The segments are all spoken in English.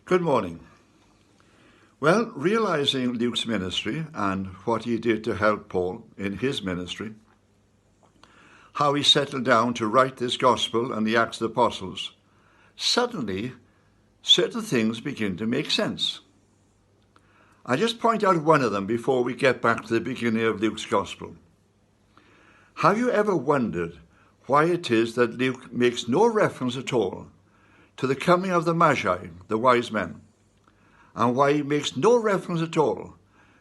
Good morning. Well, realizing Luke's ministry and what he did to help Paul in his ministry, how he settled down to write this gospel and the Acts of the Apostles, suddenly certain things begin to make sense. I just point out one of them before we get back to the beginning of Luke's gospel. Have you ever wondered why it is that Luke makes no reference at all to the coming of the Magi, the wise men, and why he makes no reference at all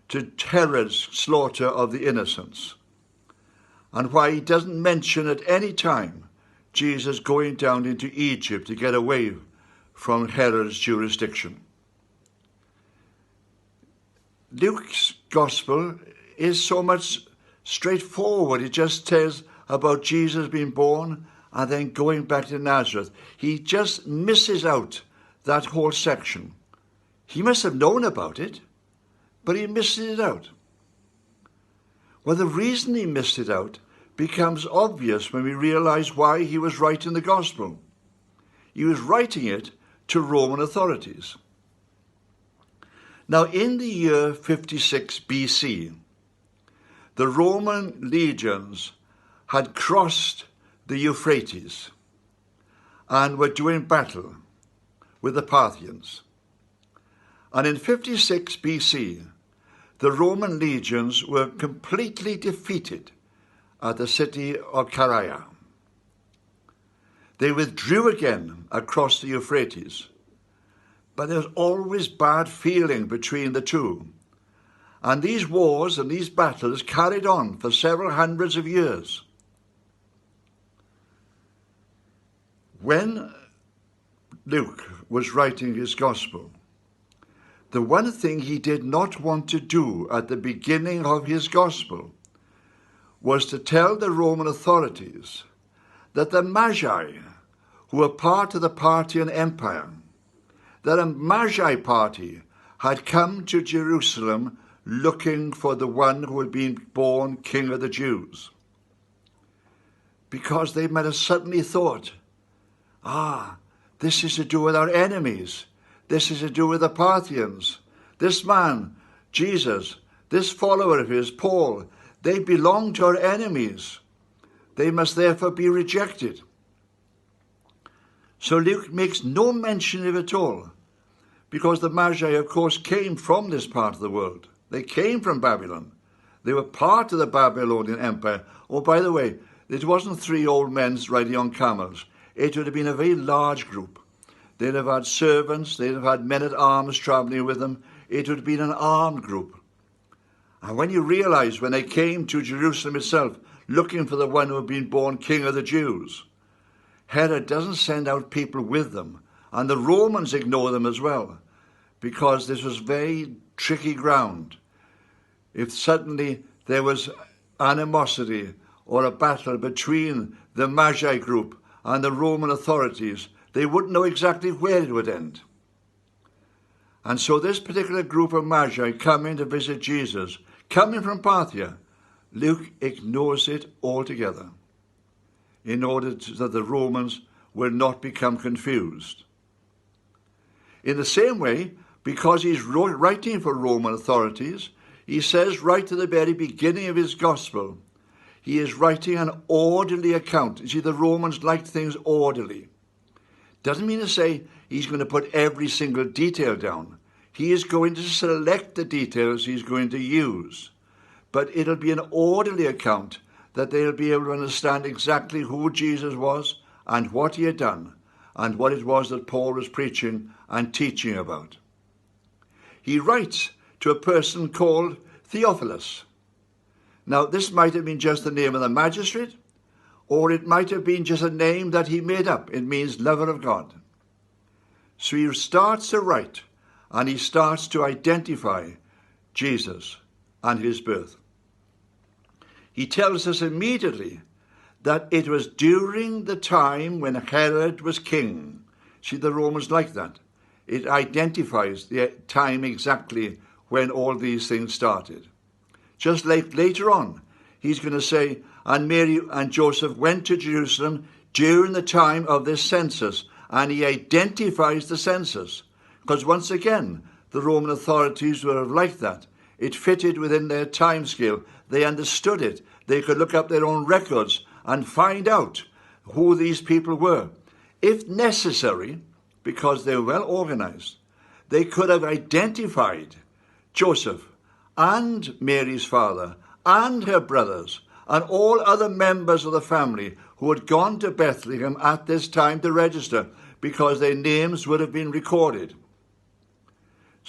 to Herod's slaughter of the innocents, and why he doesn't mention at any time Jesus going down into Egypt to get away from Herod's jurisdiction? Luke's gospel is so much straightforward. It just tells about Jesus being born and then going back to Nazareth. He just misses out that whole section. He must have known about it, but he misses it out. Well, the reason he missed it out becomes obvious when we realize why he was writing the gospel. He was writing it to Roman authorities. Now, in the year 56 BC, the Roman legions had crossed the Euphrates and were doing battle with the Parthians. And in 56 BC, the Roman legions were completely defeated at the city of Caria. They withdrew again across the Euphrates, but there was always bad feeling between the two. And these wars and these battles carried on for several hundreds of years. When Luke was writing his gospel, the one thing he did not want to do at the beginning of his gospel was to tell the Roman authorities that the Magi, who were part of the Parthian Empire, that a Magi party had come to Jerusalem looking for the one who had been born King of the Jews. Because they might have suddenly thought, this is to do with our enemies. This is to do with the Parthians. This man, Jesus, this follower of his, Paul, they belong to our enemies. They must therefore be rejected. So Luke makes no mention of it at all, because the Magi, of course, came from this part of the world. They came from Babylon. They were part of the Babylonian Empire. Oh, by the way, it wasn't three old men riding on camels. It would have been a very large group. They'd have had servants, they'd have had men-at-arms travelling with them. It would have been an armed group. And when you realise when they came to Jerusalem itself, looking for the one who had been born King of the Jews, Herod doesn't send out people with them. And the Romans ignore them as well, because this was very tricky ground. If suddenly there was animosity or a battle between the Magi group and the Roman authorities, they wouldn't know exactly where it would end. And so this particular group of Magi coming to visit Jesus, coming from Parthia, Luke ignores it altogether in order that the Romans will not become confused. In the same way, because he's writing for Roman authorities, he says right at the very beginning of his gospel, he is writing an orderly account. You see, the Romans liked things orderly. Doesn't mean to say he's going to put every single detail down. He is going to select the details he's going to use. But it'll be an orderly account that they'll be able to understand exactly who Jesus was and what he had done and what it was that Paul was preaching and teaching about. He writes to a person called Theophilus. Now, this might have been just the name of the magistrate, or it might have been just a name that he made up. It means lover of God. So he starts to write, and he starts to identify Jesus and his birth. He tells us immediately that it was during the time when Herod was king. See, the Romans like that. It identifies the time exactly when all these things started. Just like later on, he's going to say, and Mary and Joseph went to Jerusalem during the time of this census, and he identifies the census. Because once again, the Roman authorities were like that. It fitted within their time scale. They understood it. They could look up their own records and find out who these people were. If necessary, because they were well organized, they could have identified Joseph and Mary's father and her brothers and all other members of the family who had gone to Bethlehem at this time to register, because their names would have been recorded.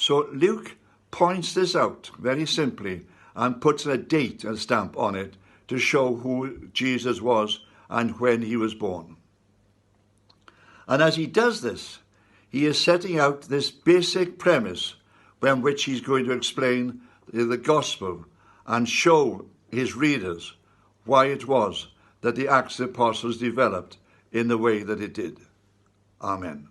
So Luke points this out very simply and puts a date and stamp on it to show who Jesus was and when he was born. And as he does this, he is setting out this basic premise from which he's going to explain the gospel and show his readers why it was that the Acts of the Apostles developed in the way that it did. Amen.